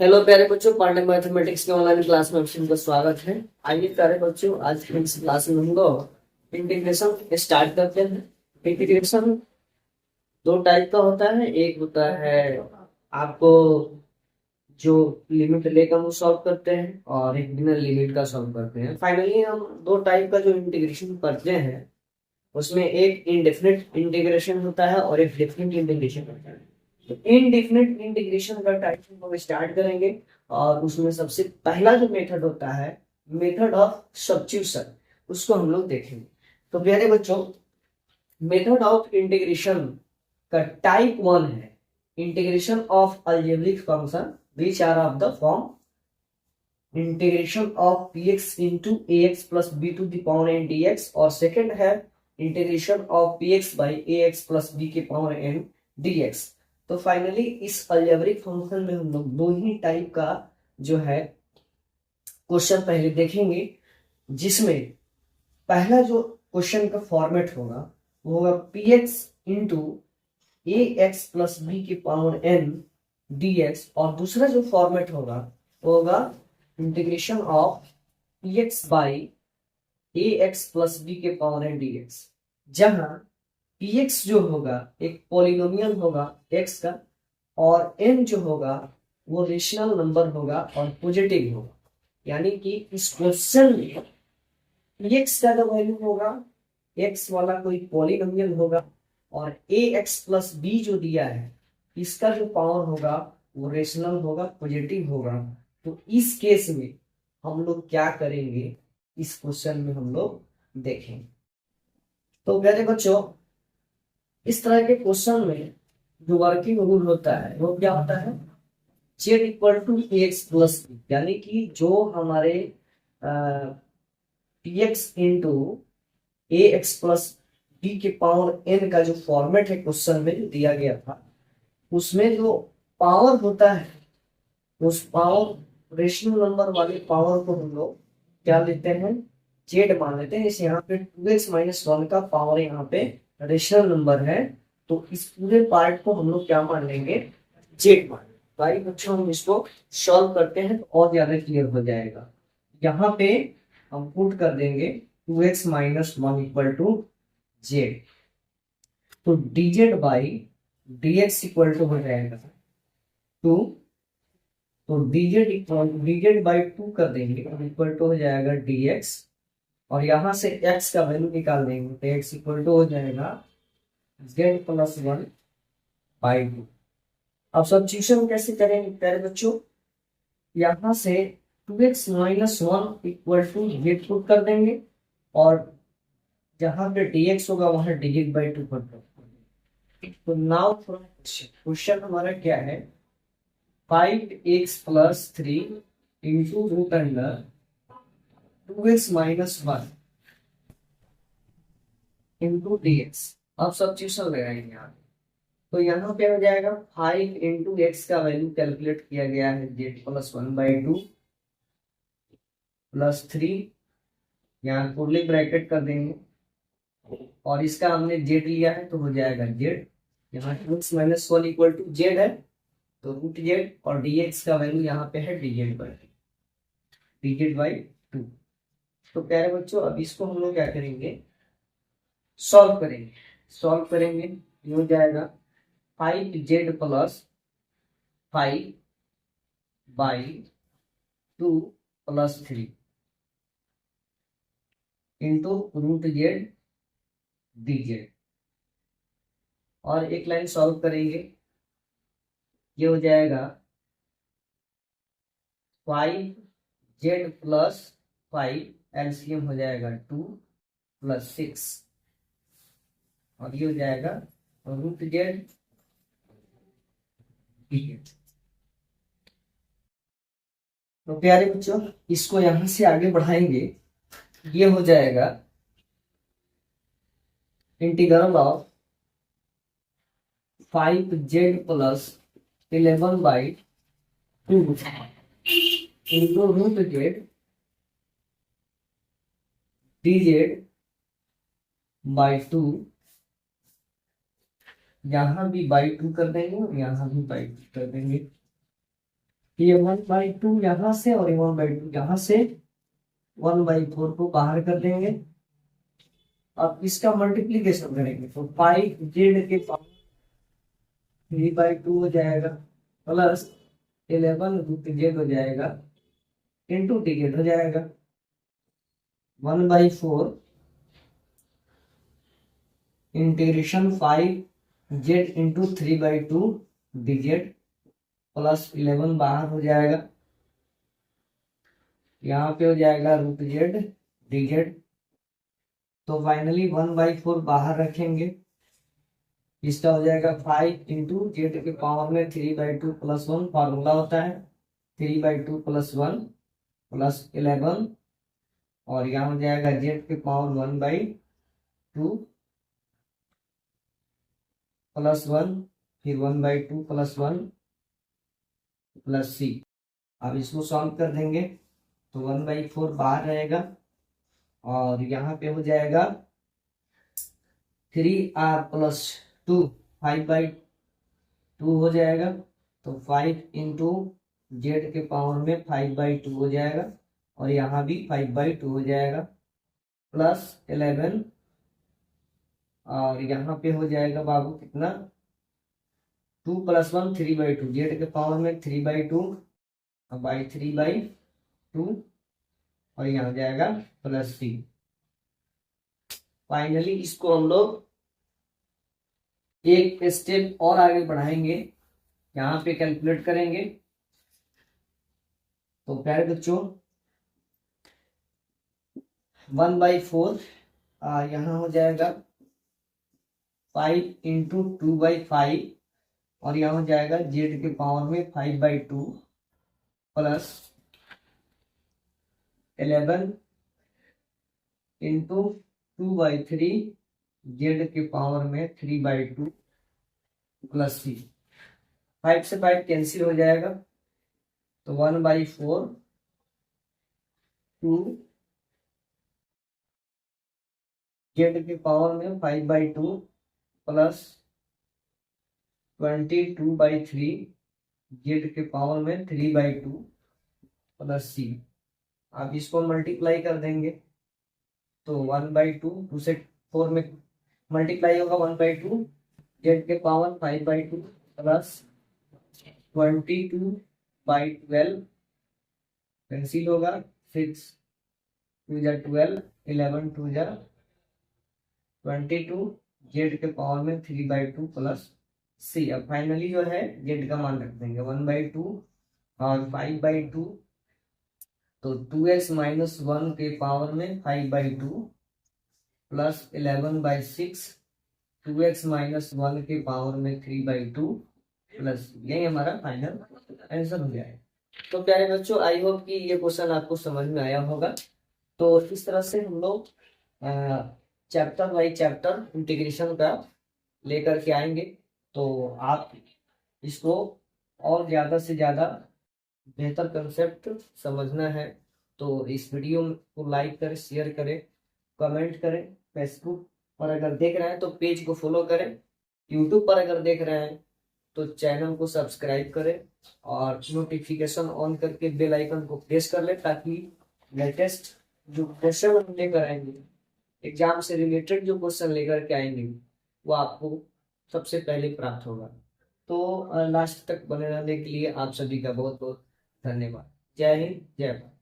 Hello प्यारे बच्चों, Pandey mathematics के ऑनलाइन क्लास में आप सबका स्वागत है। आइए प्यारे बच्चों, आज की इस क्लास में हम लोग इंटीग्रेशन स्टार्ट करते हैं। इंटीग्रेशन दो टाइप का होता है। एक होता है आपको जो लिमिट लेकर हम सॉल्व करते हैं, और एक बिना लिमिट का सॉल्व करते हैं। फाइनली हम दो टाइप का जो इंटीग्रेशन करते हैं उसमें एक इनडेफिनिट इंटीग्रेशन होता है और एक डेफिनिट इंटीग्रेशन होता है। तो इनडेफिनिट इंटीग्रेशन का टाइप हम स्टार्ट करेंगे, और उसमें सबसे पहला जो मेथड होता है, मेथड ऑफ सब्स्टिट्यूशन, उसको हम लोग देखेंगे। तो प्यारे बच्चों, मेथड ऑफ इंटीग्रेशन का टाइप वन है integration of algebraic function which are of the form integration of px into a x plus b to the power n d x, और सेकेंड है integration of px by a x plus b के power n d x. तो finally इस algebraic function में हम लोग दो ही type का जो है क्वेश्चन पहले देखेंगे, जिसमें पहला जो क्वेश्चन का फॉर्मेट होगा वो होगा px into a x plus b के पावर एन डी एक्स, और दूसरा जो फॉर्मेट होगा वो होगा integration of px by a x plus b के पावर एन डी एक्स, जहां px जो होगा एक पॉलिनोमियल होगा x का, और n जो होगा वो रेशनल नंबर होगा और पॉजिटिव होगा। यानी कि इस क्वेश्चन में px का जो वैल्यू होगा, x वाला कोई पॉलिनोमियल होगा, और ए एक्स प्लस बी जो दिया है इसका जो पावर होगा वो रेशनल होगा, पॉजिटिव होगा। तो इस केस में हम लोग क्या करेंगे, इस क्वेश्चन में हम लोग देखेंगे। तो प्यारे बच्चों, इस तरह के क्वेश्चन में जो वर्किंग रूल होता है वो क्या होता है, z equal to x plus b, यानी कि जो हमारे p x into a x plus b के पावर एन का जो फॉर्मेट है क्वेश्चन में दिया गया था, उसमें जो पावर होता है उस पावर रेशनल नंबर वाले पावर को हम लोग क्या लेते हैं, जेड मान लेते हैं। जैसे यहाँ पे 2x माइनस वन का पावर यहाँ पे रेशनल नंबर है, तो इस पूरे पार्ट को हम लोग क्या मान लेंगे, जेड मान लेंगे। भाई बच्चों, हम इसको सॉल्व करते हैं तो और ज्यादा क्लियर हो जाएगा। यहाँ पे हम पुट कर देंगे 2x minus one equal to z, तो dz by dx equal to हो जाएगा 2, तो dz बाई 2 कर देंगे इक्वल टू हो जाएगा dx, और यहां से x का वैल्यू निकाल देंगे तो x इक्वल टू हो जाएगा z plus one by two. अब सब्स्टिट्यूशन कैसे करेंगे प्यारे बच्चों, यहां से 2x minus one equal to z put कर देंगे, और जहां पे dx होगा वहां dz बाई टू कर देंगे। तो नाउ क्वेश्चन हमारा क्या है, 5x plus three into root under 2x minus one into d x. अब सब्स्टिट्यूशन लगाएंगे यहाँ, तो यहाँ पे हो जाएगा 5 इंटू एक्स का वैल्यू कैलकुलेट किया गया है z plus one by two plus three, यहाँ कुर्ली ब्रैकेट कर देंगे, और इसका हमने जेड लिया है तो हो जाएगा जेड। यहाँ x minus one equal to z है, तो रूट जेड, और डी एक्स का वैल्यू यहाँ पे है डी जेड बाई टू। तो प्यारे बच्चों, अब इसको हम लोग क्या करेंगे, सॉल्व करेंगे। ये हो जाएगा 5z plus 5 by two plus three into root z d z, और एक लाइन सॉल्व करेंगे। ये हो जाएगा 5z प्लस 5 एलसीएम हो जाएगा 2 प्लस 6, और ये हो जाएगा रूट जेड डी जेड। तो प्यारे बच्चों, इसको यहां से आगे बढ़ाएंगे। ये हो जाएगा integral of 5z plus 11 by two into root z d z by two, यहां भी बाई टू कर देंगे और यहां भी बाई टू कर देंगे। ये 1/2 यहाँ से और ये 1/2 यहाँ से 1/4 को बाहर कर देंगे। अब इसका मल्टीप्लीकेशन करेंगे तो 5z के पावर 3/2 हो जाएगा प्लस 11 हो जाएगा इंटू टिकेट हो जाएगा 1/4 integration 5z into 3/2 dz plus 11 बाहर हो जाएगा, यहाँ पे हो जाएगा √z dz। तो फाइनली 1/4 बाहर रखेंगे, इसका हो जाएगा 5 इंटू जेड के पावर में 3/2 प्लस 1 फार्मूला होता है 3/2 प्लस 1 प्लस 11 और यहाँ हो जाएगा जेड के पावर 1/2 प्लस 1 फिर 1/2 प्लस 1 प्लस c। अब इसको सॉल्व कर देंगे तो 1/4 बाहर रहेगा और यहाँ पे हो जाएगा 3r प्लस 2 5/2 हो जाएगा। तो 5 इंटू जेड के पावर में 5/2 हो जाएगा और यहाँ भी 5/2 हो जाएगा प्लस 11 और यहाँ पे हो जाएगा बाबू कितना 2 प्लस 1 3/2 जेड के पावर में 3/2 बाई 3/2 और यहाँ हो जाएगा प्लस c। फाइनली इसको हम लोग एक स्टेप और आगे बढ़ाएंगे, यहाँ पे कैलकुलेट करेंगे। तो प्यारे बच्चों 1/4 यहाँ हो जाएगा 5 इंटू 2/5 और यहाँ हो जाएगा जेड के पावर में 5/2 प्लस 11 इंटू 2/3 जेड के पावर में 3/2 प्लस c। 5 से 5 कैंसिल हो जाएगा तो 1/4 2 जेड के पावर में 5/2 प्लस 22/3 जेड के पावर में 3/2 प्लस c। अब इसको मल्टीप्लाई कर देंगे तो 1/2 2 से 4 में मल्टीप्लाई होगा 1/2 जेड के पावर 5/2 प्लस 22/12 कैंसिल होगा 6 2 जा 12 11 2 जा 22 जेड के पावर में 3/2 प्लस c। अब फाइनली जो है जेड का मान रख देंगे 1/2 और 5/2 तो 2x माइनस 1 के पावर में 5/2 प्लस 11/6 2x माइनस 1 के पावर में 3/2 प्लस यही हमारा फाइनल आंसर हो जाएगा। तो प्यारे बच्चों आई होप कि ये क्वेश्चन आपको समझ में आया होगा। तो इस तरह से हम लोग चैप्टर बाई चैप्टर इंटीग्रेशन का लेकर के आएंगे। तो आप इसको और ज़्यादा से ज़्यादा बेहतर कंसेप्ट समझना है तो इस वीडियो को लाइक करें, शेयर करें, कमेंट करें। फेसबुक पर अगर देख रहे हैं तो पेज को फॉलो करें, यूट्यूब पर अगर देख रहे हैं तो चैनल को सब्सक्राइब करें और नोटिफिकेशन ऑन करके बेल आइकन को प्रेस कर लें ताकि लेटेस्ट जो क्वेश्चन हम लेकर आएंगे, एग्जाम से रिलेटेड जो क्वेश्चन लेकर के आएंगे वो आपको सबसे पहले प्राप्त होगा। तो लास्ट तक बने रहने के लिए आप सभी का बहुत बहुत धन्यवाद। जय हिंद, जय भारत।